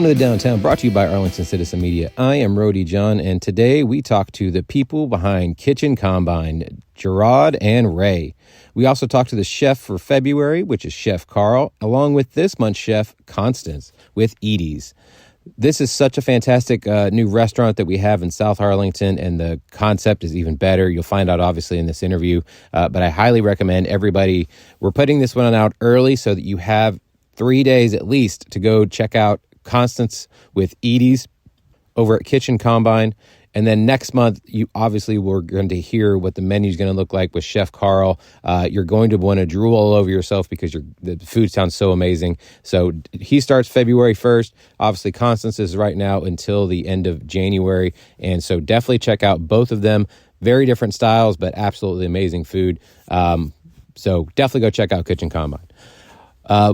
Welcome to the Downtown, brought to you by Arlington Citizen Media. I am Rody John, and today we talk to the people behind Kitchen Combine, Gerad and Ray. We also talk to the chef for February, which is Chef Carl, along with this month's chef, Constance, with Eatie's. This is such a fantastic new restaurant that we have in South Arlington, and the concept is even better. You'll find out, obviously, in this interview, but I highly recommend everybody. We're putting this one out early so that you have 3 days at least to go check out Constance with Eatie's over at Kitchen Combine. And then next month, we're going to hear what the menu is going to look like with Chef Carl. You're going to want to drool all over yourself because the food sounds so amazing. So he starts February 1st. Obviously, Constance is right now until the end of January. And so definitely check out both of them. Very different styles, but absolutely amazing food. So definitely go check out Kitchen Combine.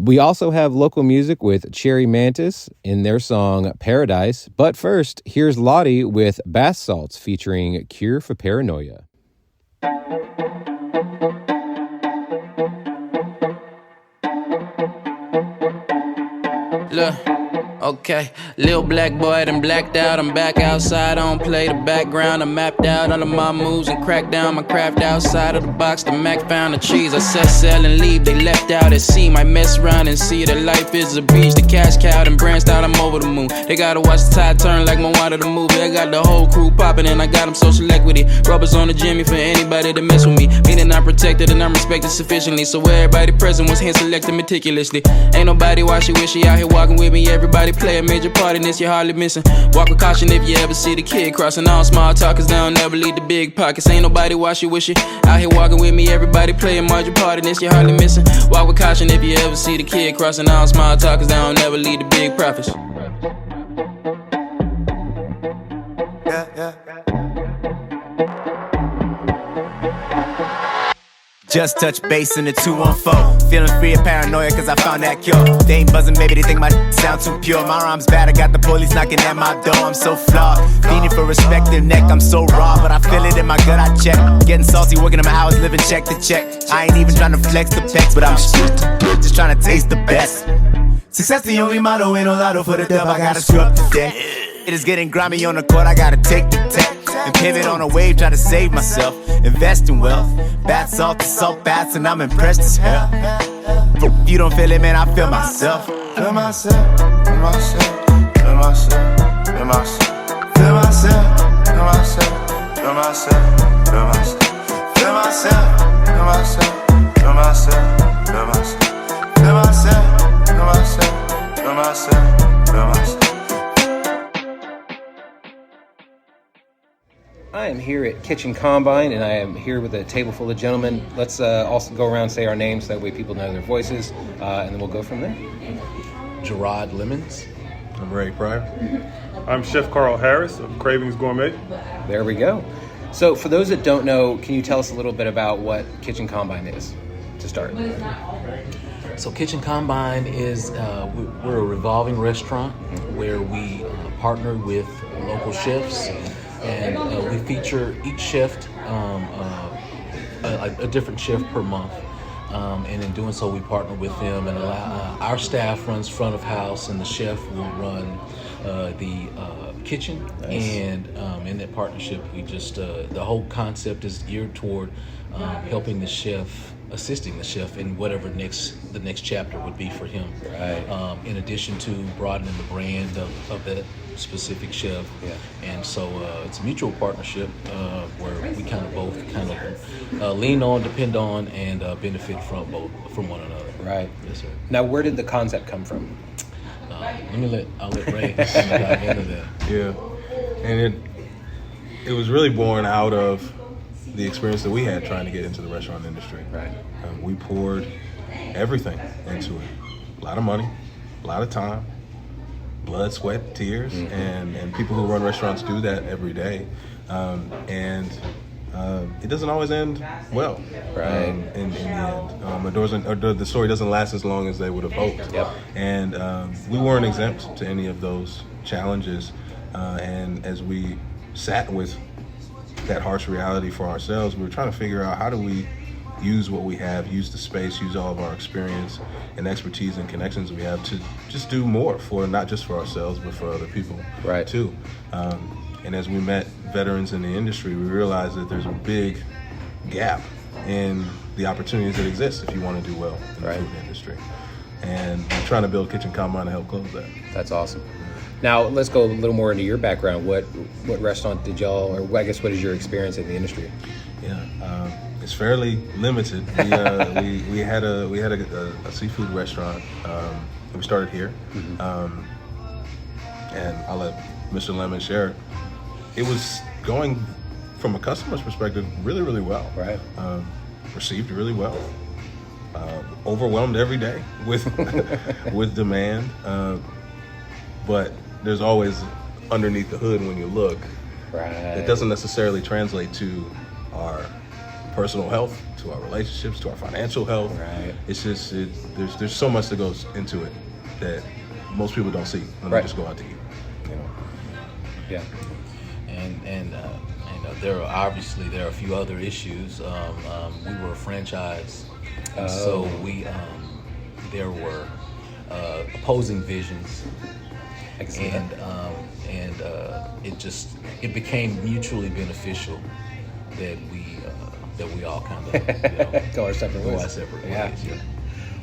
We also have local music with Cherry Mantis in their song Paradise. But first, here's Ladi with Bath Salts featuring Cure for Paranoia. Look. Okay, little black boy done blacked out. I'm back outside, I don't play the background. I mapped out all of my moves and cracked down my craft outside of the box. The Mac found the trees, I set sail and leave. They left out at sea, might mess around and see that life is a beach. The cash cow and branched out, I'm over the moon. They gotta watch the tide turn like Moana the movie. I got the whole crew popping and I got them social equity. Rubbers on the Jimmy for anybody that mess with me. Meaning I'm protected and I'm respected sufficiently. So everybody present was hand selected meticulously. Ain't nobody wishy-wishy out here walking with me. Everybody play a major part in this, you're hardly missing. Walk with caution if you ever see the kid crossing. All small talkers, they don't never lead the big pockets. Ain't nobody wishy-wishy out here walking with me. Everybody play a major part in this, you're hardly missing. Walk with caution if you ever see the kid crossing. All small talkers, they don't never lead the big profits. Just touch base in the 214. Feeling free of paranoia cause I found that cure. They ain't buzzing, maybe they think my sound too pure. My rhyme's bad, I got the police knocking at my door. I'm so flawed, feeding for respect and neck. I'm so raw, but I feel it in my gut, I check. Getting salty, working in my hours, living check to check. I ain't even trying to flex the pecs, but I'm just trying to taste the best. Success the only motto, ain't no lotto for the dub. I gotta screw up the deck. It is getting grimy on the court, I gotta take the tech. And pivot on a wave, try to save myself. Invest in wealth, bath salt to salt baths, and I'm impressed as hell. If you don't feel it, man, I feel myself. Feel myself, feel myself, feel myself, feel myself, feel myself, feel myself, feel myself, feel myself, feel myself, feel myself, feel myself, feel myself, feel myself, feel myself, feel myself, feel myself. I am here at Kitchen Combine, and I am here with a table full of gentlemen. Let's also go around and say our names, that way people know their voices, and then we'll go from there. Gerard Lemons. I'm Ray Pryor. I'm Chef Carl Harris of Cravings Gourmet. There we go. So for those that don't know, can you tell us a little bit about what Kitchen Combine is, to start? So Kitchen Combine is, we're a revolving restaurant where we partner with local chefs. And we feature each chef, a different chef per month. And in doing so, we partner with them and allow our staff runs front of house, and the chef will run the kitchen. Nice. And in that partnership, we just the whole concept is geared toward helping the chef, assisting the chef in whatever the next chapter would be for him. Right. In addition to broadening the brand of that specific chef. Yeah. And so it's a mutual partnership where we both lean on, depend on, and benefit from one another. Right. Yes, sir. Now, where did the concept come from? I'll let Ray dive into that. Yeah, and it was really born out of the experience that we had trying to get into the restaurant industry. Right. We poured everything into it. A lot of money, a lot of time, blood, sweat, tears, and people who run restaurants do that every day. And it doesn't always end well. Right. In the end, the story doesn't last as long as they would have hoped. Yep. And we weren't exempt to any of those challenges. And as we sat with that harsh reality for ourselves, we were trying to figure out how do we use what we have, use the space, use all of our experience and expertise and connections we have to just do more for not just for ourselves, but for other people too. And as we met veterans in the industry, we realized that there's a big gap in the opportunities that exist if you want to do well in the food industry. And we're trying to build Kitchen Combine to help close that. That's awesome. Now, let's go a little more into your background. What restaurant did y'all, or I guess what is your experience in the industry? Yeah, it's fairly limited. We had a seafood restaurant. We started here, and I'll let Mr. Lemon share. It was going, from a customer's perspective, really, really well. Right. Received really well. Overwhelmed every day with with demand. But there's always underneath the hood when you look. Right. It doesn't necessarily translate to our personal health, to our relationships, to our financial health. Right. It's just there's so much that goes into it that most people don't see when they just go out to eat. You know. Yeah. And there are a few other issues. We were a franchise, so there were opposing visions. Excellent. And it became mutually beneficial that we all kind of Go our separate ways. Yeah.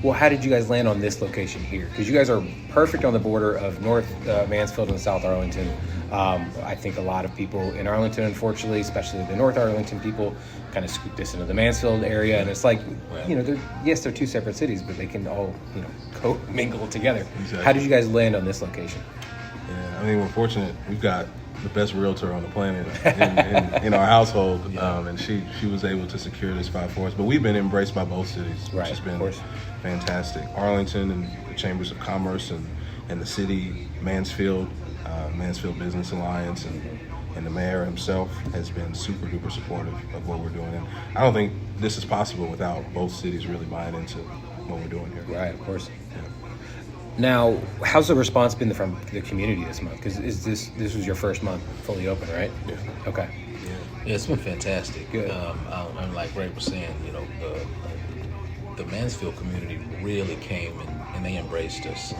Well, how did you guys land on this location here? Because you guys are perfect on the border of North Mansfield and South Arlington. I think a lot of people in Arlington, unfortunately, especially the North Arlington people, kind of scoop this into the Mansfield area, and it's like, they're two separate cities, but they can all, co-mingle together. Exactly. How did you guys land on this location? Yeah, I mean, we're fortunate. We've got the best realtor on the planet in our household, and she was able to secure this spot for us. But we've been embraced by both cities, which has been fantastic. Arlington and the Chambers of Commerce and the city, Mansfield Business Alliance, and the mayor himself has been super duper supportive of what we're doing. And I don't think this is possible without both cities really buying into what we're doing here. Right, of course. Now, how's the response been from the community this month? Because this was your first month fully open, right? Yeah. Okay. Yeah, it's been fantastic. Good. And like Ray was saying, the Mansfield community really came and they embraced us,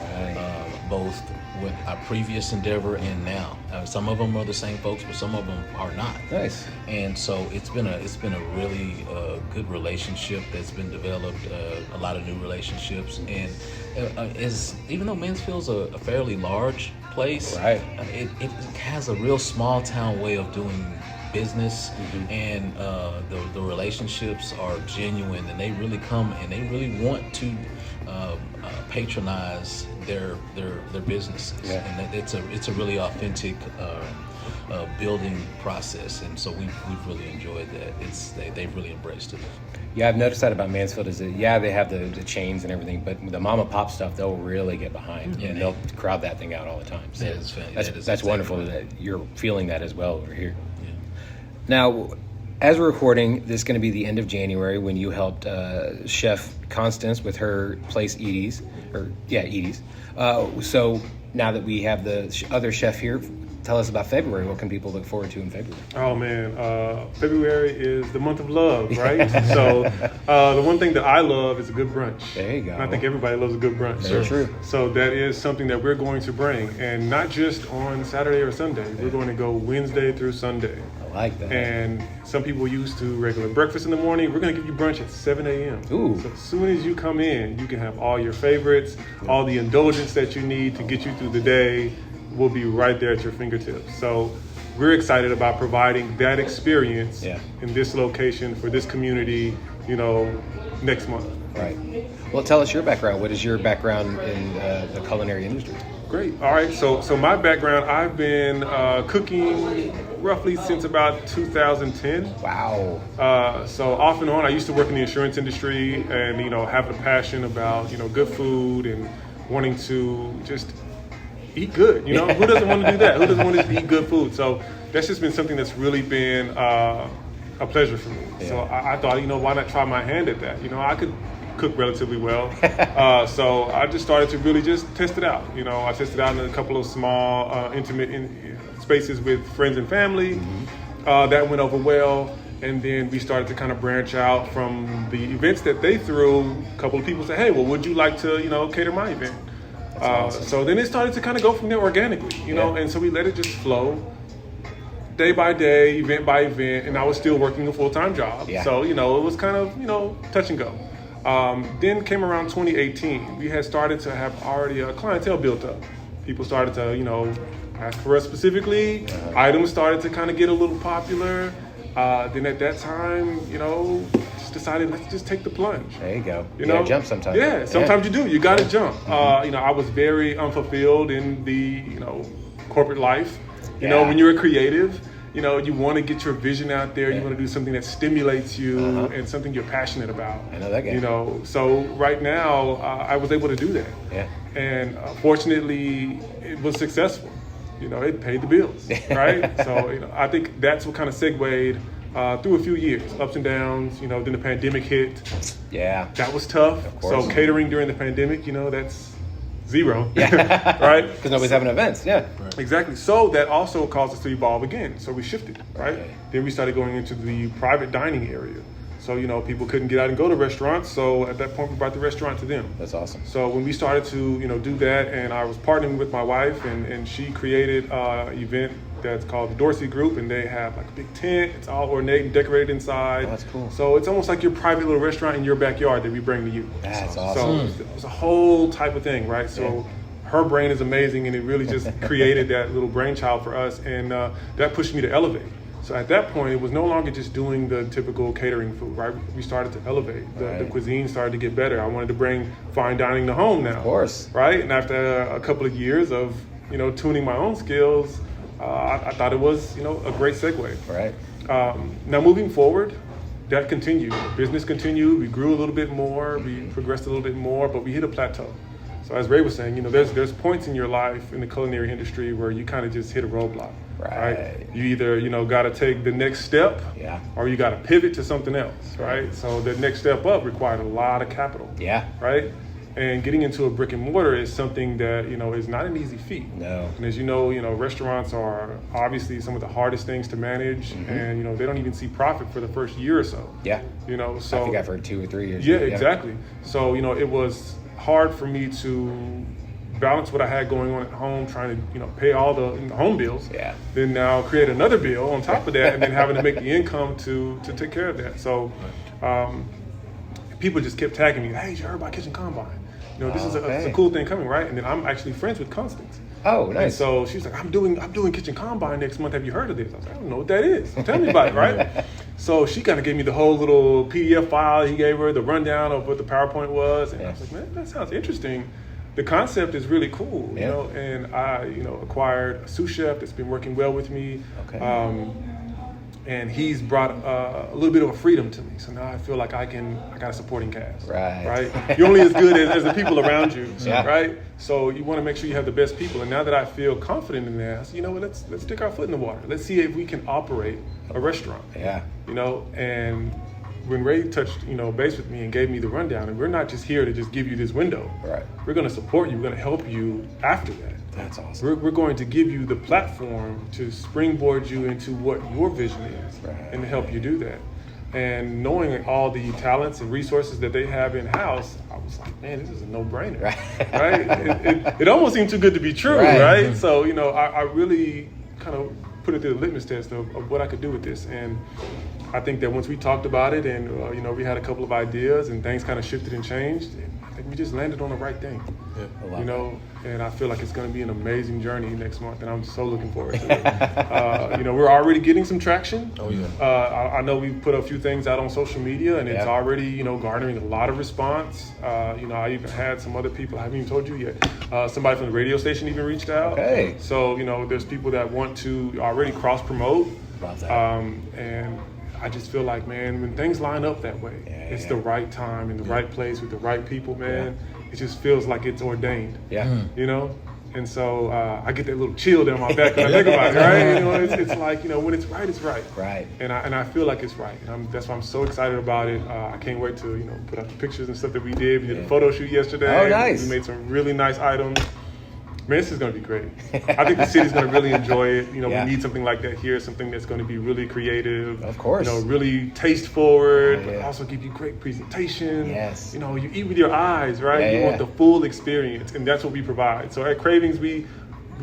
both with our previous endeavor and now. Some of them are the same folks, but some of them are not. Nice. And so it's been a really good relationship that's been developed. A lot of new relationships, and even though Mansfield's a fairly large place, it has a real small town way of doing business, and the relationships are genuine, and they really come and they really want to patronize their businesses, and it's a really authentic building process, and so we've really enjoyed that. They've really embraced it. Yeah, I've noticed that about Mansfield is that they have the chains and everything, but the mom and pop stuff they'll really get behind, and they'll crowd that thing out all the time. So that's wonderful that you're feeling that as well over here. Yeah. Now, as we're recording, this is going to be the end of January when you helped Chef Constance with her place Eatie's. So now that we have the other chef here, tell us about February. What can people look forward to in February? Oh, man. February is the month of love, right? So the one thing that I love is a good brunch. There you go. And I think everybody loves a good brunch. Very true. So that is something that we're going to bring. And not just on Saturday or Sunday. We're going to go Wednesday through Sunday. I like that. And some people used to regular breakfast in the morning. We're going to give you brunch at 7 a.m. Ooh. So as soon as you come in, you can have all your favorites, all the indulgence that you need to get you through the day will be right there at your fingertips. So we're excited about providing that experience in this location for this community, next month. Right. Well, tell us your background. What is your background in the culinary industry? Great. All right. So my background, I've been cooking roughly since about 2010. Wow. So off and on, I used to work in the insurance industry and, have a passion about, good food and wanting to just eat good. Who doesn't want to do that? Who doesn't want to eat good food? So that's just been something that's really been a pleasure for me. Yeah. So I thought, why not try my hand at that? I could cook relatively well. So I just started to really just test it out. I tested out in a couple of small, intimate spaces with friends and family. That went over well. And then we started to kind of branch out from the events that they threw. A couple of people said, hey, well, would you like to, cater my event? Awesome. So then it started to kind of go from there organically, you know, and so we let it just flow day by day, event by event, and I was still working a full-time job. Yeah. So, it was kind of, touch and go. Then came around 2018. We had started to have already a clientele built up. People started to, ask for us specifically. Items started to kind of get a little popular. Then at that time, just decided, let's just take the plunge. There you go. You gotta jump sometimes. Yeah, sometimes you do. You got to jump. I was very unfulfilled in the, corporate life. You know, when you're a creative, you want to get your vision out there. You want to do something that stimulates you and something you're passionate about. I know that game. So right now, I was able to do that. Yeah. And fortunately, it was successful. It paid the bills, right? So, I think that's what kind of segued through a few years, ups and downs. Then the pandemic hit. Yeah. That was tough. Of course. So catering during the pandemic, that's zero, right? Because nobody's having events, Right. Exactly. So that also caused us to evolve again. So we shifted, right? Then we started going into the private dining area. So, people couldn't get out and go to restaurants. So at that point, we brought the restaurant to them. That's awesome. So when we started to, do that, and I was partnering with my wife, and she created an event that's called the Dorsey Group, and they have like a big tent. It's all ornate and decorated inside. Oh, that's cool. So it's almost like your private little restaurant in your backyard that we bring to you. That's awesome. So it's a whole type of thing, right? So her brain is amazing, and it really just created that little brainchild for us, and that pushed me to elevate. So at that point, it was no longer just doing the typical catering food, right? We started to elevate. The cuisine started to get better. I wanted to bring fine dining to home now. Of course. Right? And after a couple of years of, tuning my own skills, I thought it was, a great segue. Right. Now moving forward, that continued. Business continued. We grew a little bit more. We progressed a little bit more, but we hit a plateau. So as Ray was saying, there's points in your life in the culinary industry where you kind of just hit a roadblock. Right. You either, got to take the next step or you got to pivot to something else, right? So the next step up required a lot of capital. Yeah. Right? And getting into a brick and mortar is something that, is not an easy feat. No. And as you know, restaurants are obviously some of the hardest things to manage, and, they don't even see profit for the first year or so. Yeah. So I think I've heard 2 or 3 years. Yeah, exactly. So, it was hard for me to balance what I had going on at home, trying to pay all the home bills. Yeah. Then now create another bill on top of that, and then having to make the income to take care of that. So people just kept tagging me. Hey, you heard about Kitchen Combine? This is a cool thing coming, right? And then I'm actually friends with Constance. Oh, nice. And so she's like, I'm doing Kitchen Combine next month. Have you heard of this? I was like, I don't know what that is. Tell me about it, right? So she kind of gave me the whole little PDF file. He gave her the rundown of what the PowerPoint was, and I was like, man, that sounds interesting. The concept is really cool, and I, acquired a sous chef that's been working well with me. Okay. And he's brought a little bit of a freedom to me. So now I feel like I got a supporting cast. Right. You're only as good as the people around you, right? So you want to make sure you have the best people. And now that I feel confident in that, I said, let's stick our foot in the water. Let's see if we can operate a restaurant. Yeah. And when Ray touched, base with me and gave me the rundown, and we're not just here to just give you this window. Right. We're going to support you. We're going to help you after that. That's awesome. We're going to give you the platform to springboard you into what your vision is, and to help you do that. And knowing all the talents and resources that they have in-house, I was like, man, this is a no-brainer, right? It almost seemed too good to be true, right? So, I really kind of put it to the litmus test of what I could do with this. And I think that once we talked about it and, we had a couple of ideas and things kind of shifted and changed, I think we just landed on the right thing. Yeah. And I feel like it's going to be an amazing journey next month, and I'm so looking forward to it. We're already getting some traction. Oh, yeah. I know we've put a few things out on social media, and it's already, garnering a lot of response. I even had some other people, I haven't even told you yet, somebody from the radio station even reached out. Okay. So, there's people that want to already cross-promote. Love that. And I just feel like, man, when things line up that way, it's the right time in the right place with the right people, man. It just feels like it's ordained. Yeah. And so I get that little chill down my back when I think about it, right? It's like, when it's right, it's right. Right. And I feel like it's right. And that's why I'm so excited about it. I can't wait to, put out the pictures and stuff that we did. We did a photo shoot yesterday. Oh, nice. We made some really nice items. Man, this is going to be great. I think the city's going to really enjoy it. You know, Yeah. we need something like that here, something that's going to be really creative. Of course. You know, really taste forward, Yeah, but yeah. also give you great presentation. Yes. You know, you eat with your eyes, right? Yeah, you yeah. want the full experience, and that's what we provide. So at Cravings, we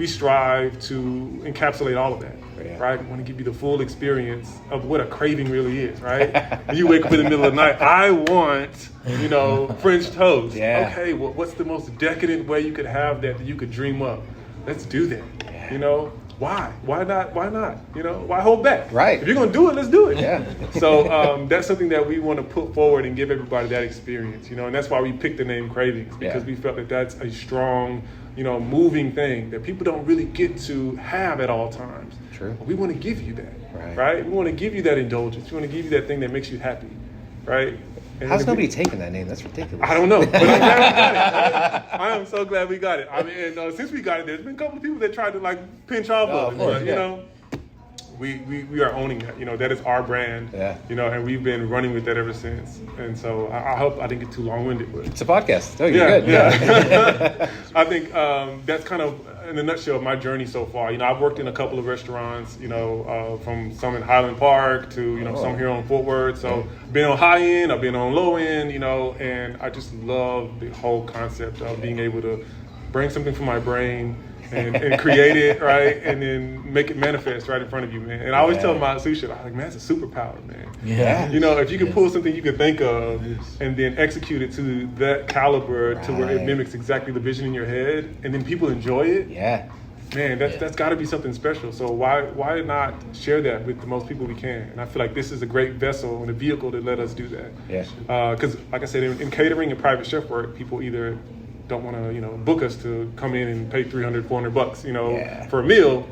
strive to encapsulate all of that. Yeah. Right? We want to give you the full experience of what a craving really is, right? When you wake up in the middle of the night, I want, you know, French toast. Yeah. Okay, well, what's the most decadent way you could have that you could dream up? Let's do that. Yeah. You know, why? Why not? Why not? You know, why hold back? Right. If you're gonna do it, let's do it. Yeah. So that's something that we want to put forward and give everybody that experience. You know, and that's why we picked the name Cravings, because we felt that that's a strong, you know, moving thing that people don't really get to have at all times. True. But we want to give you that. Right. Right. We want to give you that indulgence. We want to give you that thing that makes you happy. Right. And How's if nobody taking that name? That's ridiculous. I don't know, but I'm glad we got it. Right? I am so glad we got it. I mean, and since we got it, there's been a couple of people that tried to like pinch off of it, course, but you know, we are owning that. You know, that is our brand. Yeah. You know, and we've been running with that ever since. And so I hope I didn't get too long-winded, but It's a podcast. Oh, you're good. yeah. I think that's kind of in a nutshell my journey so far. You know, I've worked in a couple of restaurants. You know, from some in Highland Park to some here on Fort Worth. So been on high end, I've been on low end. You know, and I just love the whole concept of being able to bring something from my brain and create it, right, and then make it manifest right in front of you, man. And I always tell my sous chef, I'm like, man, it's a superpower, man. Yeah. You know, if you can pull something you can think of and then execute it to that caliber to where it mimics exactly the vision in your head, and then people enjoy it, Yeah. man, that's got to be something special. So why not share that with the most people we can? And I feel like this is a great vessel and a vehicle to let us do that. Yeah. Because, like I said, in catering and private chef work, people either don't want to, book us to come in and pay $300-$400, for a meal,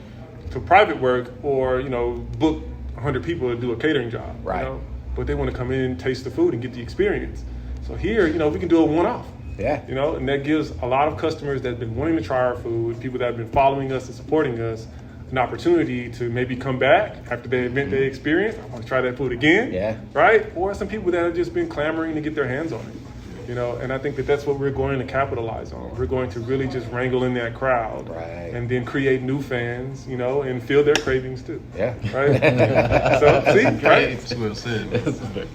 for private work, or book 100 people to do a catering job. Right. But they want to come in, taste the food, and get the experience. So here, we can do a one-off. Yeah. And that gives a lot of customers that have been wanting to try our food, people that have been following us and supporting us, an opportunity to maybe come back after the event they experienced. I want to try that food again. Yeah. Right? Or some people that have just been clamoring to get their hands on it. And I think that's what we're going to capitalize on. We're going to really just wrangle in that crowd, Right. and then create new fans, and fill their cravings too. Yeah. Right? So, see, right? That's well said.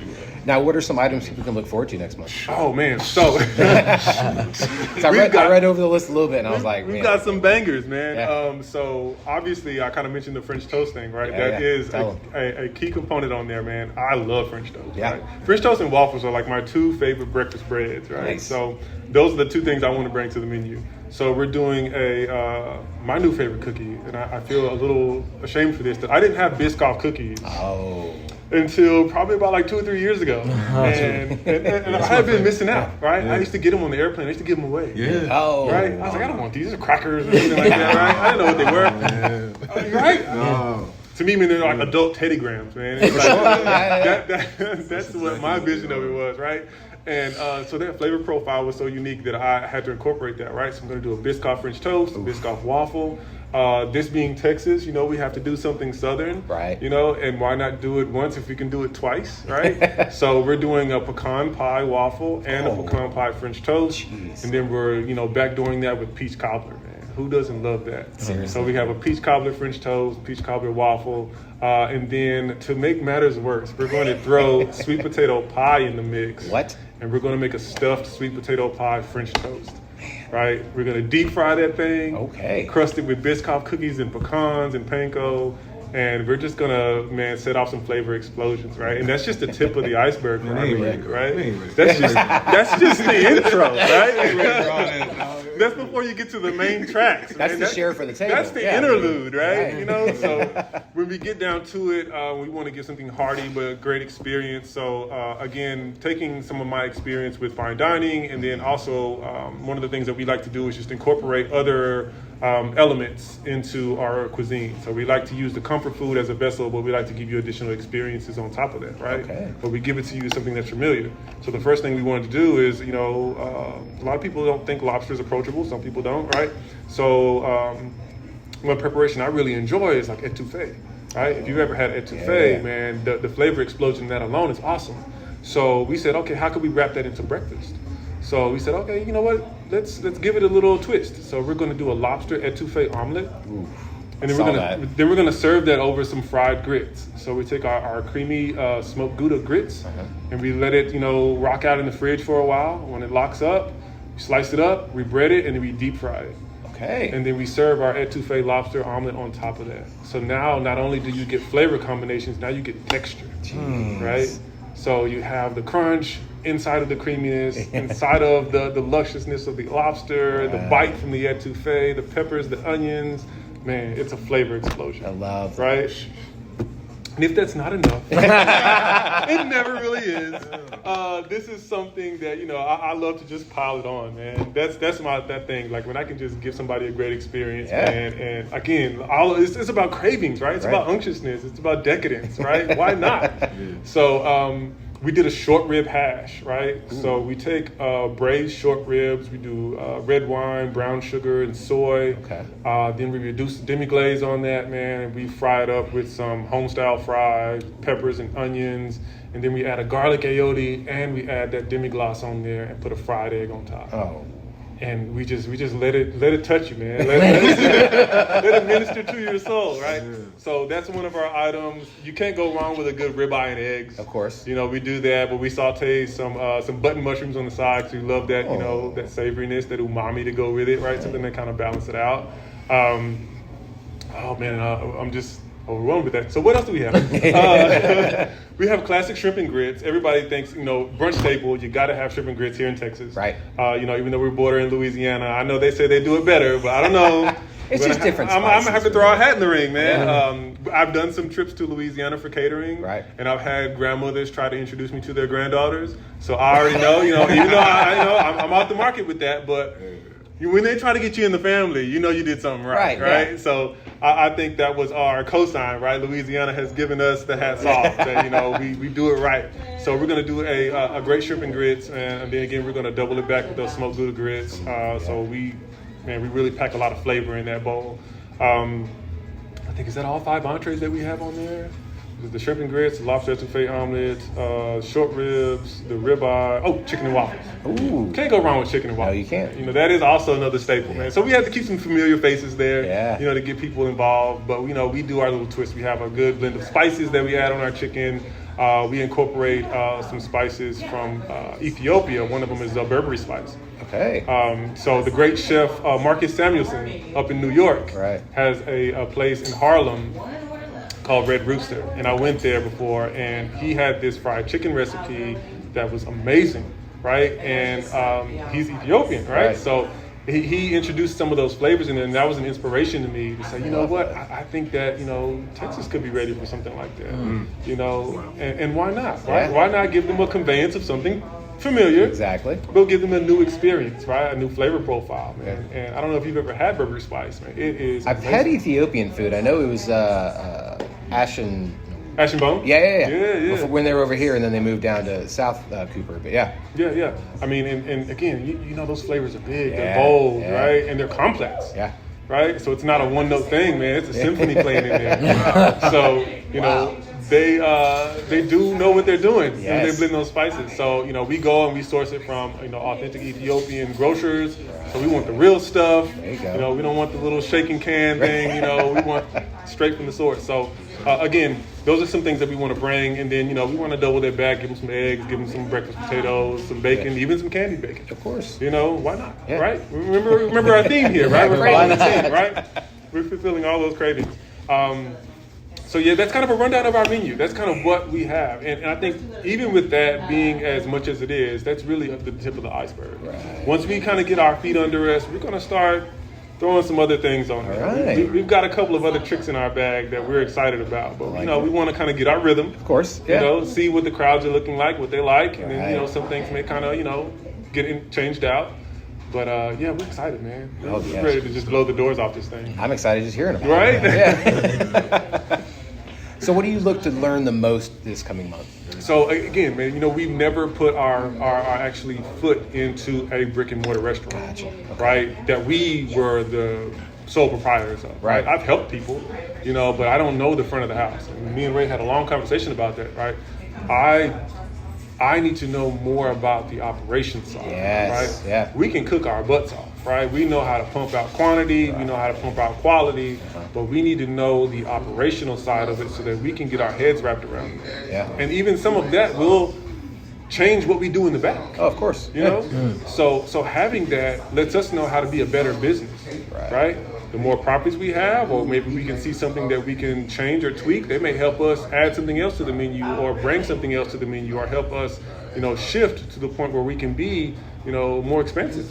Now, what are some items people can look forward to next month? Oh man, so I read over the list a little bit, and I was like, we've man. got some bangers, man. Yeah. So obviously, I kind of mentioned the French toast thing, right? Yeah, That yeah. is Tell a key component on there, man. I love French toast. Yeah. Right? French toast and waffles are like my two favorite breakfast breads, right? Nice. So those are the two things I want to bring to the menu. So we're doing my new favorite cookie, and I feel a little ashamed for this, that I didn't have Biscoff cookies. Oh. Until probably about like 2 or 3 years ago. And I had been missing out, right? Yeah. I used to get them on the airplane. I used to give them away. Yeah. Oh. Right? I was like, I don't want these. These are crackers or anything like that, right? I didn't know what they were. Yeah. Right? No. To me, they're like adult Teddy Grahams, man. It's like, that's what my vision of it was, right? And so that flavor profile was so unique that I had to incorporate that, right? So I'm going to do a Biscoff French toast, a Biscoff waffle. This being Texas, we have to do something Southern, Right. And why not do it once if we can do it twice, right? So we're doing a pecan pie waffle and a pecan pie French toast. Jeez. And then we're, backdooring that with peach cobbler, man. Who doesn't love that? Seriously. So we have a peach cobbler French toast, peach cobbler waffle, and then to make matters worse, we're going to throw sweet potato pie in the mix. What? And we're going to make a stuffed sweet potato pie French toast. Right? We're going to deep fry that thing. Okay. Crust it with Biscoff cookies and pecans and panko. And we're just going to, set off some flavor explosions, right? And that's just the tip of the iceberg for our menu, right? That's just the intro, right? That's before you get to the main tracks. That's man. the share for the table. That's the Yeah. interlude, right? Right. So when we get down to it, we want to give something hearty but great experience. So again, taking some of my experience with fine dining, and then also one of the things that we like to do is just incorporate other elements into our cuisine. So we like to use the comfort food as a vessel, but we like to give you additional experiences on top of that, right? Okay. But we give it to you as something that's familiar. So the first thing we wanted to do is, a lot of people don't think lobster is approachable. Some people don't, right? So one preparation I really enjoy is like etouffee, right? If you've ever had etouffee, man, the flavor explosion in that alone is awesome. So we said, okay, how could we wrap that into breakfast? So we said, okay, you know what? Let's give it a little twist. So we're going to do a lobster etouffee omelet. Ooh, and then we're gonna serve that over some fried grits. So we take our creamy smoked Gouda grits, and we let it, rock out in the fridge for a while. When it locks up, we slice it up, we bread it, and then we deep fry it. Okay. And then we serve our etouffee lobster omelet on top of that. So now, not only do you get flavor combinations, now you get texture, right? So you have the crunch inside of the creaminess, inside of the lusciousness of the lobster, the bite from the etouffee, the peppers, the onions. Man, it's a flavor explosion. I love right? And if that's not enough, it never really is. This is something that, I love to just pile it on, man. That's that thing. Like when I can just give somebody a great experience, and again, it's about cravings, right? It's about unctuousness. It's about decadence, right? Why not? So we did a short rib hash, right? Ooh. So we take braised short ribs. We do red wine, brown sugar, and soy. Okay. Then we reduce the demi-glaze on that, man, and we fry it up with some home-style fries, peppers and onions, and then we add a garlic aioli, and we add that demi-glace on there and put a fried egg on top. Oh. And we just let it touch you, man. Let it minister to your soul, right? Yeah. So that's one of our items. You can't go wrong with a good ribeye and eggs. Of course. We do that, but we saute some button mushrooms on the side because we love that, that savoriness, that umami to go with it, right? Something that kind of balance it out. I'm just overwhelmed with that. So what else do we have? We have classic shrimp and grits. Everybody thinks, brunch staple, you got to have shrimp and grits here in Texas. Right. Even though we're bordering Louisiana, I know they say they do it better, but I don't know. It's just different I'm going to have to throw a hat in the ring, man. Yeah. I've done some trips to Louisiana for catering. Right. And I've had grandmothers try to introduce me to their granddaughters. So I already know, even though I'm out the market with that, but when they try to get you in the family, you did something right? Yeah. So I think that was our cosign, right? Louisiana has given us the hats off that, we do it right. So we're going to do a great shrimp and grits, and then again, we're going to double it back with those smoked Gouda grits. So we really pack a lot of flavor in that bowl. I think, is that all 5 entrees that we have on there? The shrimp and grits, the lobster etouffee omelet, short ribs, the ribeye, chicken and waffles. Ooh. Can't go wrong with chicken and waffles. No, you can't. That is also another staple, man. So we have to keep some familiar faces there, to get people involved. But, we do our little twist. We have a good blend of spices that we add on our chicken. We incorporate some spices from Ethiopia. One of them is Burberry spice. Okay. So the great chef Marcus Samuelson up in New York has a place in Harlem called Red Rooster, and I went there before, and he had this fried chicken recipe that was amazing, right? And he's Ethiopian, right? So he introduced some of those flavors in there, and that was an inspiration to me to say, what, I think that Texas could be ready for something like that, and why not? Right? Why not give them a conveyance of something familiar? Exactly. But give them a new experience, right? A new flavor profile, man. And I don't know if you've ever had Burberry spice, man. It is. I've had Ethiopian food. I know it was Ash and Bone? Yeah. Before, when they were over here, and then they moved down to South Cooper. But yeah. I mean, and again, those flavors are big, they're bold, right? And they're complex. Yeah. Right? So it's not a one-note thing, man. It's a symphony playing in there. So, they do know what they're doing. Yes. They blend those spices. So, we go and we source it from, authentic Ethiopian grocers. So we want the real stuff. There you go. We don't want the little shaking can thing. We want straight from the source. So, again, those are some things that we want to bring. And then, we want to double that back, give them some eggs, give them some breakfast potatoes, some bacon, even some candied bacon. Of course. Why not? Yeah. Right? Remember our theme here, right? We're following the theme, right? We're fulfilling all those cravings. So that's kind of a rundown of our menu. That's kind of what we have. And I think even with that being as much as it is, that's really the tip of the iceberg. Right. Once we kind of get our feet under us, we're going to start throwing some other things on there. Right. We've got a couple of other tricks in our bag that we're excited about. But, we want to kind of get our rhythm. Of course. Yeah. See what the crowds are looking like, what they like. And then, some things may kind of, get changed out. But, we're excited, man. We're ready to just blow the doors off this thing. I'm excited just hearing about it. Right? Yeah. So what do you look to learn the most this coming month? So again, man, we've never put our actually foot into a brick and mortar restaurant, Okay. right? That we were the sole proprietors of, right? I've helped people, but I don't know the front of the house. And me and Ray had a long conversation about that, right? I need to know more about the operation side. Yes, right? yeah. We can cook our butts off, right? We know how to pump out quantity, we know how to pump out quality, but we need to know the operational side of it so that we can get our heads wrapped around it. Yeah. And even some of that will change what we do in the back. Oh, of course. You know? So having that lets us know how to be a better business, right? The more properties we have, or maybe we can see something that we can change or tweak, they may help us add something else to the menu or bring something else to the menu or help us, shift to the point where we can be, more expensive.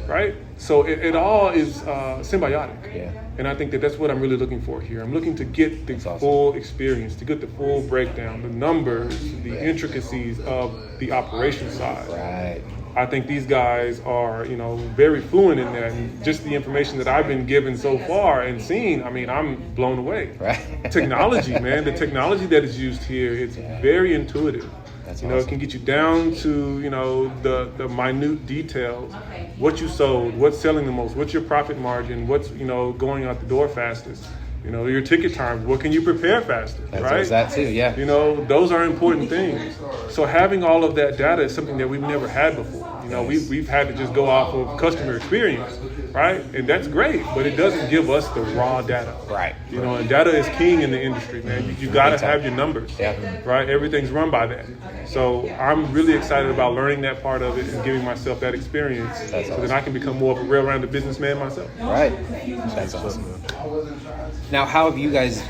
Right? So it all is symbiotic. Yeah. And I think that's what I'm really looking for here. I'm looking to get the full experience, to get the full breakdown, the numbers, the intricacies of the operation side. Right. I think these guys are, very fluent in that. And just the information that I've been given so far and seen, I'm blown away. Right. Technology, man. The technology that is used here, it's very intuitive. That's It awesome. can get you down to, the minute details. What you sold, what's selling the most, what's your profit margin, what's, going out the door fastest. Your ticket times, what can you prepare faster, right? That too, yeah. Those are important things. So having all of that data is something that we've never had before. We've had to just go off of customer experience, right? And that's great, but it doesn't give us the raw data. Right. And data is king in the industry, man. You got to have your numbers, right? Everything's run by that. So I'm really excited about learning that part of it and giving myself that experience so that I can become more of a real-rounded businessman myself. Right. That's awesome. Now, how have you guys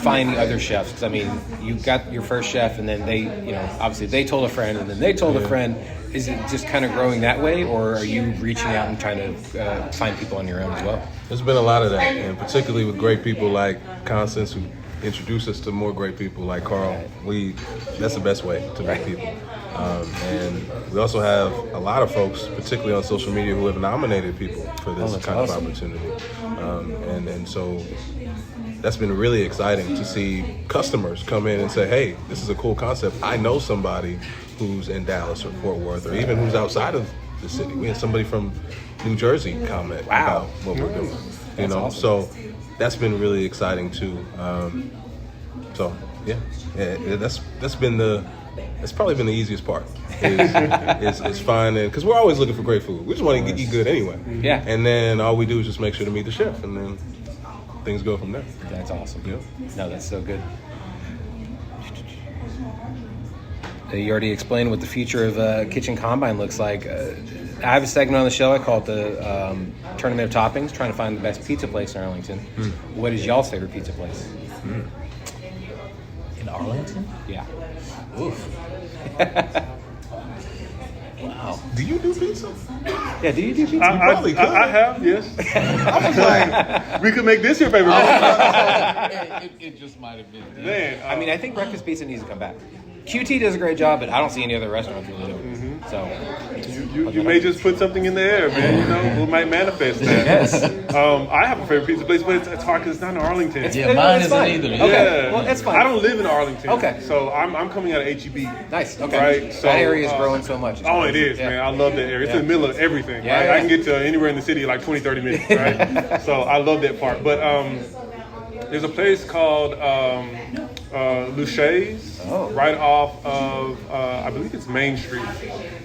find the other chefs? 'Cause, you got your first chef, and then they, obviously they told a friend, and then they told a friend. Is it just kind of growing that way, or are you reaching out and trying to find people on your own as well? There's been a lot of that, and particularly with great people like Constance, who introduced us to more great people like Carl. That's the best way to meet people. And we also have a lot of folks, particularly on social media, who have nominated people for this kind of opportunity. And so that's been really exciting to see customers come in and say, hey, this is a cool concept. I know somebody who's in Dallas or Fort Worth, or even who's outside of the city. We had somebody from New Jersey comment about what we're doing. Awesome. So that's been really exciting too. That's probably been the easiest part. Is finding, because we're always looking for great food. We just want to eat good anyway. Yeah. And then all we do is just make sure to meet the chef, and then things go from there. That's awesome. Yeah. No, that's so good. You already explained what the future of Kitchen Combine looks like. I have a segment on the show. I call it the Tournament of Toppings, trying to find the best pizza place in Arlington. What is y'all's favorite pizza place? In Arlington? Yeah. Oof. Wow. Do you do pizza? Yeah, do you do pizza? I have, yes. I was like, we could make this your favorite. It just might have been. Man, I think breakfast pizza needs to come back. QT does a great job, but I don't see any other restaurants really doing it. So you may just put something in the air, man. We might manifest that. Yes. I have a favorite pizza place, but it's hard because it's not in Arlington. Mine isn't fine. either. Okay. Yeah. Well, it's fine. I don't live in Arlington. Okay. So I'm coming out of HEB. Nice. Okay. Right. So, that area is growing so much. It is, man. I love that area. It's in the middle of everything. Yeah, right? yeah. I can get to anywhere in the city in like 20, 30 minutes. Right. So I love that part. But there's a place called Luche's right off of I believe it's Main Street,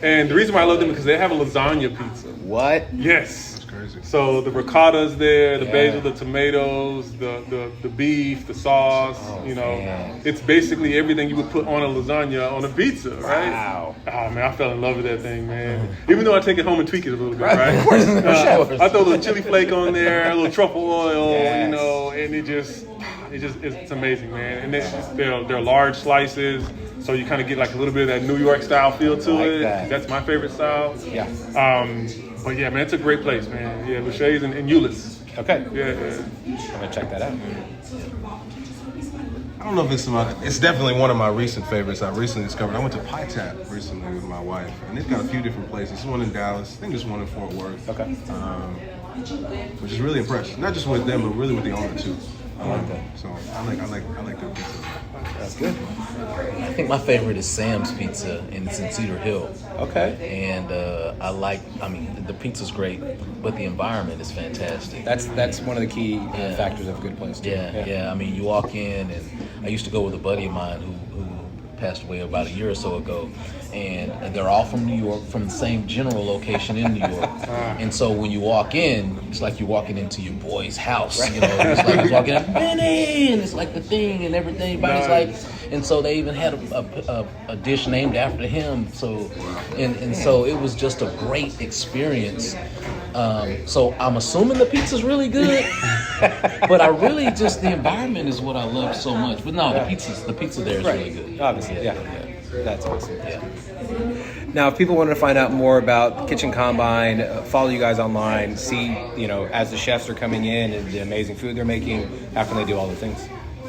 and the reason why I love them is because they have a lasagna pizza. What? Yes. That's crazy. So the ricotta's there, the basil, the tomatoes, the beef, the sauce. Man. It's basically everything you would put on a lasagna on a pizza, right? Wow. Oh man, I fell in love with that thing, man. Even though I take it home and tweak it a little bit, right? Of course. I throw a little chili flake on there, a little truffle oil, Yes. and it's amazing, man. And they're large slices, so you kind of get like a little bit of that New York style feel to like it. that. That's my favorite style. Yeah. But yeah, man, it's a great place, man. Yeah, Luche's and Euless. Okay. Yeah. I'm gonna check that out. I don't know if it's definitely one of my recent favorites I recently discovered. I went to Pie Tap recently with my wife, and they've got a few different places. There's one in Dallas. I think there's one in Fort Worth. Okay. Which is really impressive. Not just with them, but really with the owner too. I like that. So I like their pizza. That's good. I think my favorite is Sam's Pizza, and it's in Cedar Hill. Okay. And the pizza's great, but the environment is fantastic. That's one of the key factors of a good place too. Yeah. You walk in, and I used to go with a buddy of mine who passed away about a year or so ago, and they're all from New York, from the same general location in New York. And so when you walk in, it's like you're walking into your boy's house. You know, it's like you're walking in, Benny, and it's like the thing and everything. Everybody's like, and so they even had a dish named after him. So, and so it was just a great experience. So I'm assuming the pizza's really good, but I really just, the environment is what I love so much. But no, the pizza there is really good. Obviously, yeah. That's awesome. Yeah. Now, if people want to find out more about Kitchen Combine, follow you guys online, see, as the chefs are coming in and the amazing food they're making, how can they do all the things?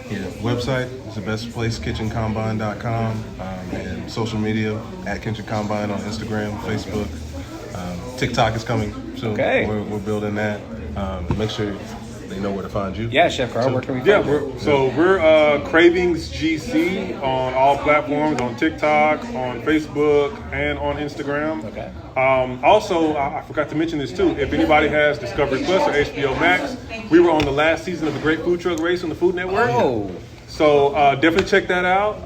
Yeah, website is the best place, kitchencombine.com, and social media at Kitchen Combine on Instagram, Facebook. TikTok is coming soon. Okay. We're building that. Make sure they know where to find you. Yeah, Chef Carl, where can we find you? We're Cravings GC on all platforms, on TikTok, on Facebook, and on Instagram. Okay. Also, I forgot to mention this too. If anybody has Discovery Plus or HBO Max, we were on the last season of the Great Food Truck Race on the Food Network. Oh. So definitely check that out.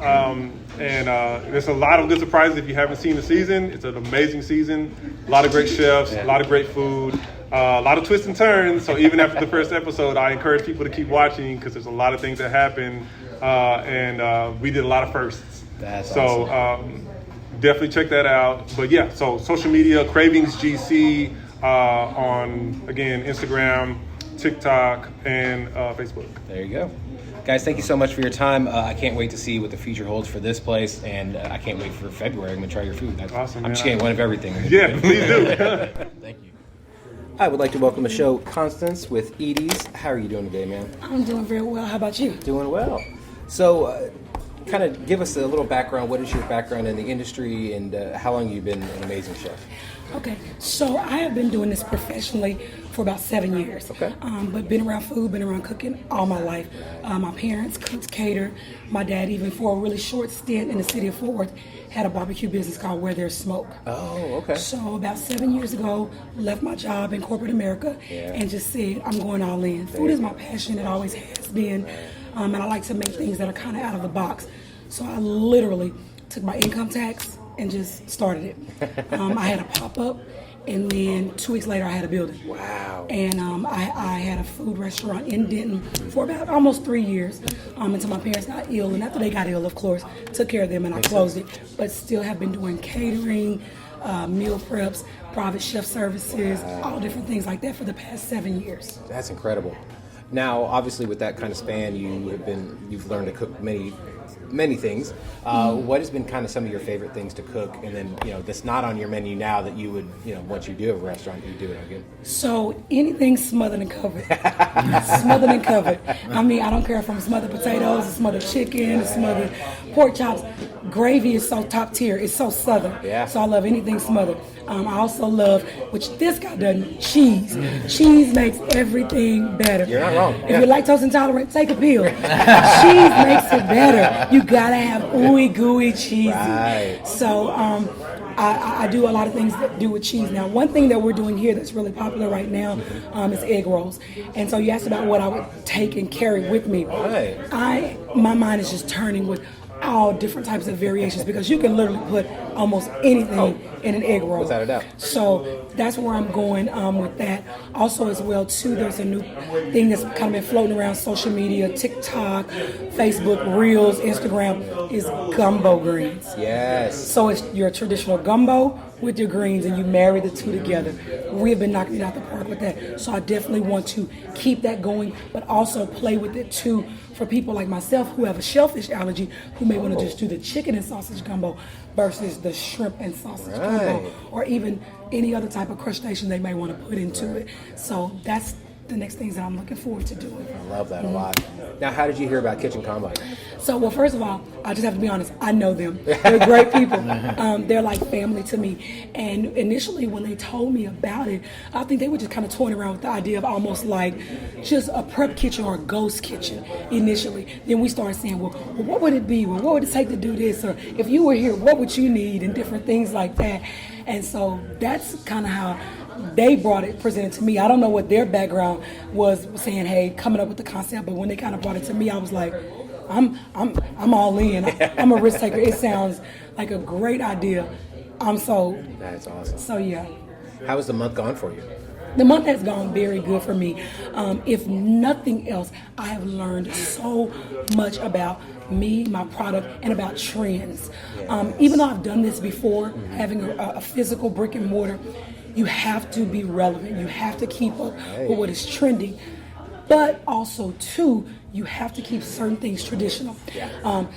And there's a lot of good surprises if you haven't seen the season. It's an amazing season. A lot of great chefs, a lot of great food, a lot of twists and turns. So even after the first episode, I encourage people to keep watching because there's a lot of things that happen. And we did a lot of firsts. That's awesome. Definitely check that out. But yeah, so social media, Cravings GC on, again, Instagram, TikTok, and Facebook. There you go. Guys, thank you so much for your time. I can't wait to see what the future holds for this place, and I can't wait for February. I'm going to try your food. Awesome, I'm just getting one of everything. Yeah, please do. Thank you. I would like to welcome the show Constance with Eatie's. How are you doing today, man? I'm doing very well. How about you? Doing well. So, kind of give us a little background. What is your background in the industry, and how long have you been an amazing chef? Okay, so I have been doing this professionally for about 7 years. Okay. But been around food, been around cooking all my life. My parents cooked, catered. My dad, even for a really short stint in the city of Fort Worth, had a barbecue business called Where There's Smoke. Oh, okay. So about 7 years ago, left my job in corporate America and just said, I'm going all in. Food is my passion. It always has been. And I like to make things that are kind of out of the box. So I literally took my income tax and just started it. I had a pop-up, and then 2 weeks later I had a building. Wow. And I had a food restaurant in Denton for about almost 3 years until my parents got ill. And after they got ill, of course, took care of them and I closed it. But still have been doing catering, meal preps, private chef services, all different things like that for the past 7 years. That's incredible. Now, obviously, with that kind of span, you've learned to cook many things. What has been kind of some of your favorite things to cook, and then that's not on your menu now that you would once you do have a restaurant, you do it again? So anything smothered and covered, smothered and covered. I mean, I don't care if I'm smothered potatoes, smothered chicken, smothered pork chops. Gravy is so top tier. It's so southern. Yeah. So I love anything smothered. I also love, which this guy doesn't, cheese. Cheese makes everything better. You're not wrong. If you're lactose intolerant, take a pill. Cheese makes it better. You gotta have ooey gooey cheese. Right. So I do a lot of things that do with cheese. Now, one thing that we're doing here that's really popular right now is egg rolls. And so you asked about what I would take and carry with me. Right. My mind is just turning with all different types of variations because you can literally put almost anything in an egg roll. Without a doubt. So that's where I'm going with that. Also as well too, there's a new thing that's kind of been floating around social media, TikTok, Facebook, Reels, Instagram, is gumbo greens. Yes. So it's your traditional gumbo with your greens and you marry the two together. We have been knocking it out the park with that. So I definitely want to keep that going, but also play with it too for people like myself who have a shellfish allergy, who may want to just do the chicken and sausage gumbo versus the shrimp and sausage gumbo, or even any other type of crustacean they may want to put into it. So that's the next things that I'm looking forward to doing. I love that a lot. Now, how did you hear about Kitchen Combine? So, well, first of all, I just have to be honest. I know them. They're great people. They're like family to me. And initially, when they told me about it, I think they were just kind of toying around with the idea of almost like just a prep kitchen or a ghost kitchen initially. Then we started saying, well, what would it be? Well, what would it take to do this? Or if you were here, what would you need? And different things like that. And so that's kind of how they brought it, presented to me. I don't know what their background was saying, hey, coming up with the concept, but when they kind of brought it to me, I was like, I'm all in. I'm a risk taker. It sounds like a great idea. I'm sold. That's awesome. So yeah. How has the month gone for you? The month has gone very good for me. If nothing else, I have learned so much about me, my product, and about trends. Even though I've done this before, having a physical brick and mortar, you have to be relevant. You have to keep up with what is trending. But also, too, you have to keep certain things traditional.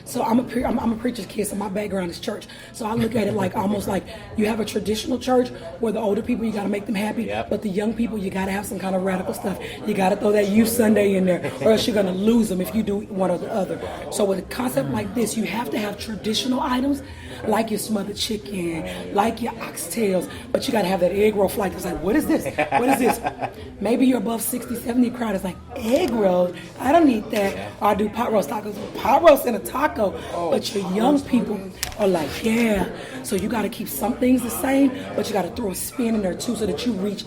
So I'm a preacher's kid, so my background is church. So I look at it like almost like you have a traditional church where the older people, you got to make them happy, but the young people, you got to have some kind of radical stuff. You got to throw that youth Sunday in there, or else you're going to lose them if you do one or the other. So with a concept like this, you have to have traditional items, like your smothered chicken, like your oxtails, but you got to have that egg roll flight that's like, what is this? What is this? Maybe you're above 60, 70 crowd is like, egg rolls? I don't need that. Or I do pot roast tacos. Pot roast and a taco. But your young people are like, yeah. So you got to keep some things the same, but you got to throw a spin in there too so that you reach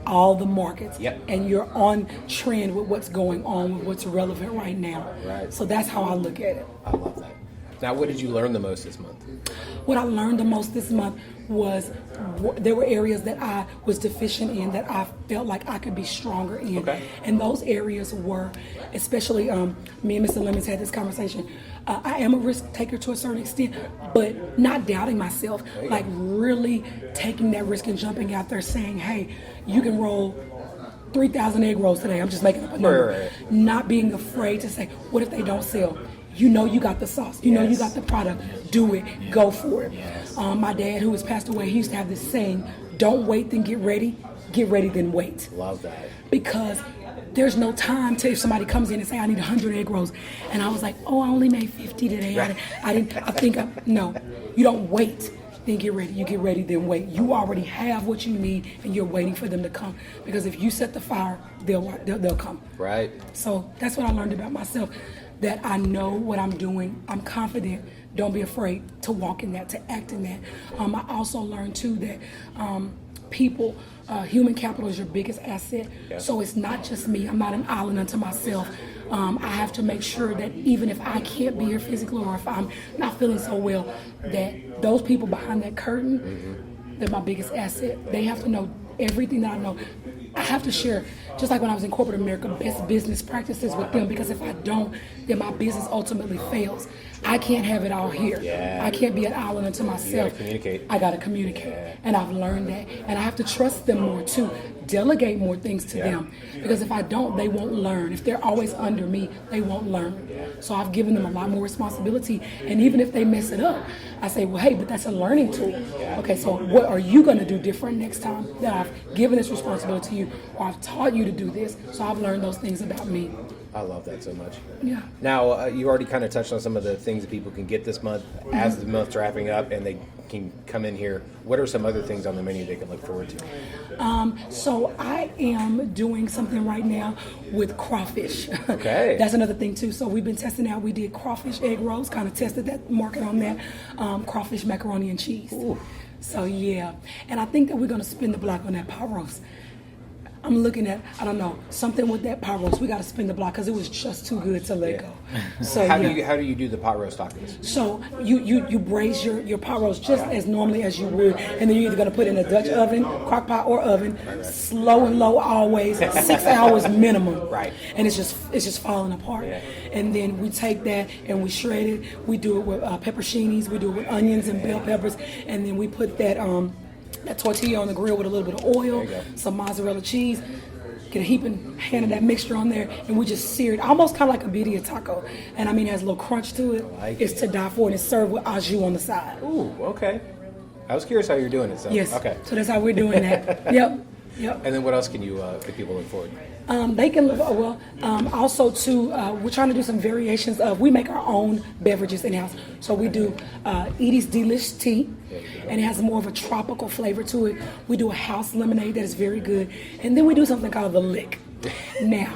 all the markets. And you're on trend with what's going on, with what's relevant right now. So that's how I look at it. I love that. Now, what did you learn the most this month? What I learned the most this month was there were areas that I was deficient in that I felt like I could be stronger in. And those areas were, especially me and Mr. Lemons had this conversation. I am a risk taker to a certain extent, but not doubting myself, like really taking that risk and jumping out there saying, hey, you can roll 3,000 egg rolls today. I'm just making up a number. Not being afraid to say, what if they don't sell? You know you got the sauce. You know you got the product. Do it. Go for it. My dad, who has passed away, he used to have this saying, don't wait, then get ready. Get ready, then wait. Love that. Because there's no time to, if somebody comes in and say, I need 100 egg rolls. And I was like, oh, I only made 50 today. No, you don't wait. Then get ready. You get ready, then wait. You already have what you need, and you're waiting for them to come. Because if you set the fire, they'll come. Right. So that's what I learned about myself. That I know what I'm doing. I'm confident. Don't be afraid to walk in that, to act in that. I also learned too that people, human capital is your biggest asset. So it's not just me. I'm not an island unto myself. I have to make sure that even if I can't be here physically or if I'm not feeling so well, that those people behind that curtain, they're my biggest asset. They have to know everything that I know. I have to share, just like when I was in corporate America, best business practices with them, because if I don't, then my business ultimately fails. I can't have it all here. I can't be an island unto myself. You gotta communicate. I gotta communicate. And I've learned that. And I have to trust them more too. Delegate more things to them. Because if I don't, they won't learn. If they're always under me, they won't learn. So I've given them a lot more responsibility. And even if they mess it up, I say, well, hey, but that's a learning tool. Okay, so what are you gonna do different next time that I've given this responsibility to you, or I've taught you to do this? So I've learned those things about me. I love that so much. Now, you already kind of touched on some of the things that people can get this month as the month's wrapping up and they can come in here. What are some other things on the menu they can look forward to? So I am doing something right now with crawfish. Okay. That's another thing too. So we've been testing out. We did crawfish egg rolls, kind of tested that market on that. Crawfish macaroni and cheese. Ooh. So yeah. And I think that we're going to spin the block on that pot roast. I'm looking at, I don't know, something with that pot roast. We got to spin the block because it was just too good to let go. So how do you do the pot roast tacos? So you braise your pot roast just as normally as you would, and then you're either going to put it in a Dutch oven, crock pot or oven, slow and low always, 6 hours minimum. Right. And it's just falling apart. And then we take that and we shred it. We do it with pepperoncinis. We do it with onions and bell peppers, and then we put that tortilla on the grill with a little bit of oil, some mozzarella cheese, get a heaping hand of that mixture on there, and we just sear it, almost kind of like a birria taco. And I mean, it has a little crunch to it. It's to die for, and it's served with au jus on the side. Ooh, okay. I was curious how you're doing it. So. Yes. Okay. So that's how we're doing that. Yep. And then what else can people look forward to? They can look, also too, we're trying to do some variations of, we make our own beverages in-house. So we do Eatie's Delish Tea, and it has more of a tropical flavor to it. We do a house lemonade that is very good. And then we do something called the lick. Now,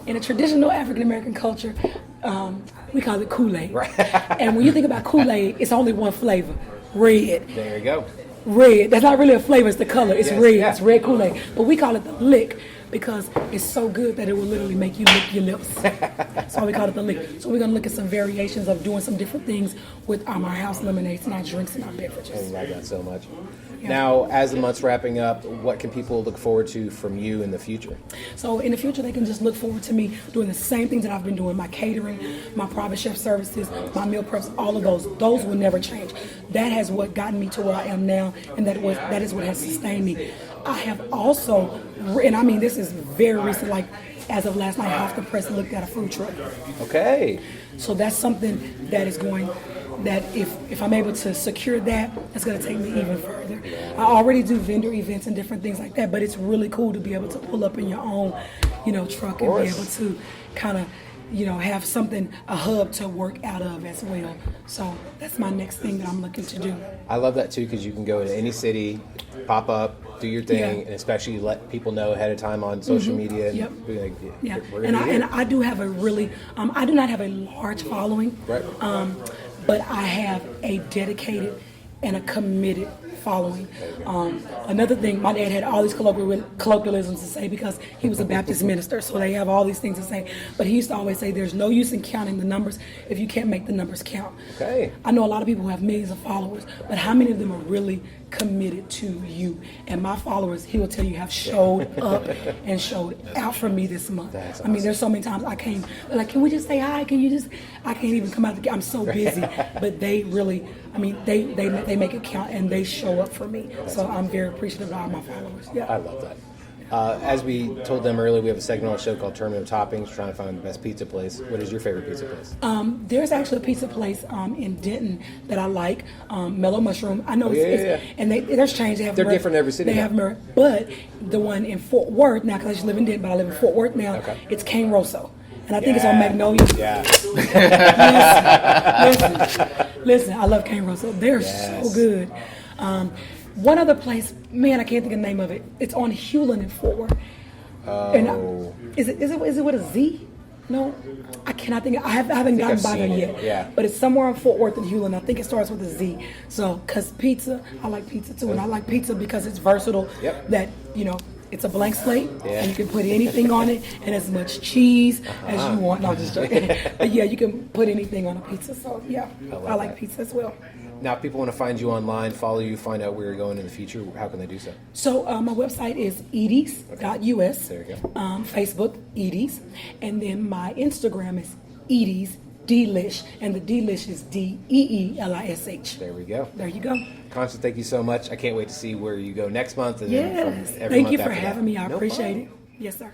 in a traditional African-American culture, we call it Kool-Aid. Right. And when you think about Kool-Aid, it's only one flavor, red. There you go. red. That's not really a flavor, it's the color. It's Yes, red. yeah. It's red Kool-Aid. But we call it the lick because it's so good that it will literally make you lick your lips. That's why we call it the lick. So we're going to look at some variations of doing some different things with our house lemonades and our drinks and our beverages. I like that so much. Yeah. Now, as the month's wrapping up, what can people look forward to from you in the future? So in the future, they can just look forward to me doing the same things that I've been doing, my catering, my private chef services, my meal preps, all of those. Those will never change. That has what gotten me to where I am now, and that is what has sustained me. I have also, and I mean this is very recent, like as of last night, Half the Press looked at a food truck. Okay. So that's something that is going, that if I'm able to secure that, that's going to take me even further. I already do vendor events and different things like that, but it's really cool to be able to pull up in your own, truck and be able to kind of, have something, a hub to work out of as well. So that's my next thing that I'm looking to do. I love that too, because you can go to any city, pop up, do your thing, Yeah. and especially let people know ahead of time on social media. And Yep. be like, Yeah, we're and gonna be here. I do have a really, I do not have a large following, Right. But I have a dedicated and a committed following. Another thing, my dad had all these colloquialisms to say because he was a Baptist minister, so they have all these things to say. But he used to always say, there's no use in counting the numbers if you can't make the numbers count. Okay. I know a lot of people who have millions of followers, but how many of them are really committed to you? And my followers, he will tell you, have showed up and showed out for me this month. That's I mean, there's so many times I came, they're like, can we just say hi? I can't even come out I'm so busy. But they really, they make it count and they show up for me. So I'm very appreciative of all my followers. Yeah. I love that. As we told them earlier, we have a segment on the show called Terminal Toppings, trying to find the best pizza place. What is your favorite pizza place? There's actually a pizza place in Denton that I like, Mellow Mushroom. I know yeah. and there's change. They're different in every city They now. have Murray, but the one in Fort Worth now, because I used to live in Denton, but I live in Fort Worth now. Okay. It's Cane Rosso, and I think it's on Magnolia. Yeah. Listen, I love Cane Rosso. They're so good. One other place, man, I can't think of the name of it. It's on Hewlin in Fort Worth. Oh. Is it with a Z? No, I cannot think. I haven't gotten I've by there seen yet. it, yeah. But it's somewhere in Fort Worth and Hewlin. I think it starts with a Z. So, because pizza, I like pizza too, and I like pizza because it's versatile. Yep. That it's a blank slate, Yeah. and you can put anything on it, and as much cheese as you want. No, I'm just joking. But yeah, you can put anything on a pizza. So yeah, I like that. pizza as well. Now, if people want to find you online, follow you, find out where you're going in the future, how can they do so? So my website is eaties.us. There you go. Facebook, Eaties. And then my Instagram is Eaties Delish. And the Delish is Deelish. There we go. There you go. Constance, thank you so much. I can't wait to see where you go next month. And Yes. then from every Thank month you for after having that. me. I No appreciate problem. it. Yes, sir.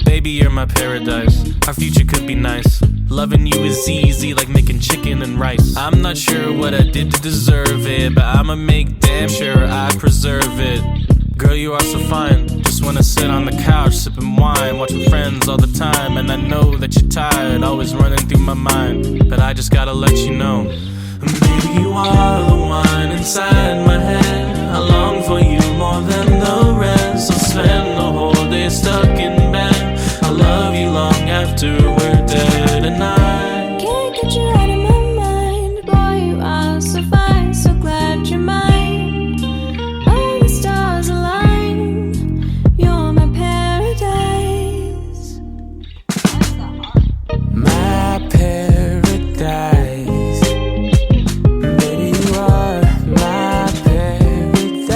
Baby, you're my paradise. Our future could be nice. Loving you is easy, like making chicken and rice. I'm not sure what I did to deserve it, but I'ma make damn sure I preserve it. Girl, you are so fine. Just wanna sit on the couch, sipping wine, watching Friends all the time. And I know that you're tired, always running through my mind. But I just gotta let you know, baby, you are the one inside my head. I long for you more than the rest. I'll spend the whole day stuck in bed. I love you long after we're dead. And I can't get you out of my mind. Boy, you are so fine, so glad you're mine. All the stars align. You're my paradise. my paradise. Baby, you are my paradise.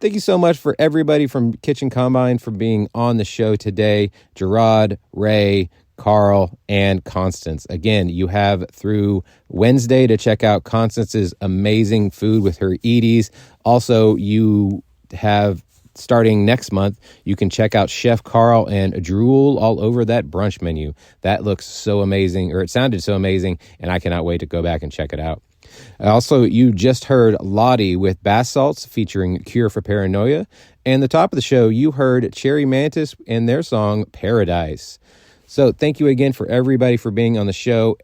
Thank you so much for everybody from Kitchen Combine for being on the show today. Gerad, Ray, Carl, and Constance. Again, you have through Wednesday to check out Constance's amazing food with her Eaties. Also, you have, starting next month, you can check out Chef Carl and drool all over that brunch menu. That looks so amazing, or it sounded so amazing, and I cannot wait to go back and check it out. Also, you just heard Ladi with bath salts featuring Cure for Paranoia. And the top of the show, you heard Cherry Mantis and their song Paradise. So thank you again for everybody for being on the show.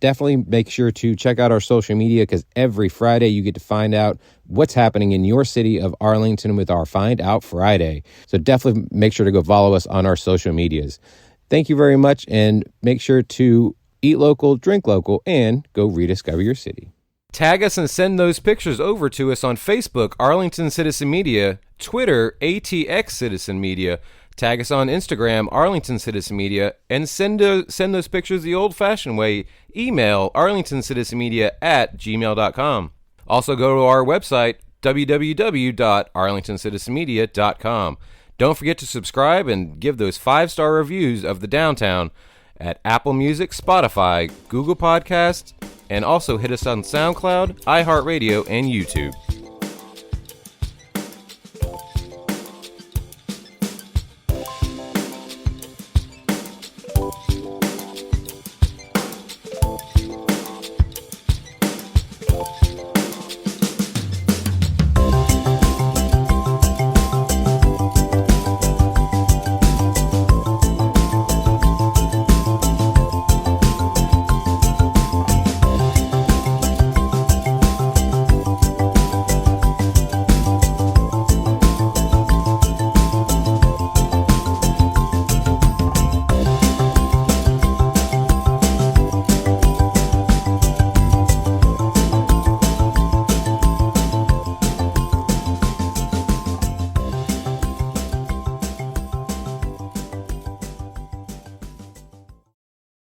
Definitely make sure to check out our social media, because every Friday you get to find out what's happening in your city of Arlington with our Find Out Friday. So definitely make sure to go follow us on our social medias. Thank you very much, and make sure to eat local, drink local, and go rediscover your city. Tag us and send those pictures over to us on Facebook, Arlington Citizen Media, Twitter, ATX Citizen Media. Tag us on Instagram, Arlington Citizen Media, and send those pictures the old-fashioned way. Email arlingtoncitizenmedia@gmail.com. Also go to our website, www.arlingtoncitizenmedia.com. Don't forget to subscribe and give those 5-star reviews of the Downtown at Apple Music, Spotify, Google Podcasts, and also hit us on SoundCloud, iHeartRadio, and YouTube.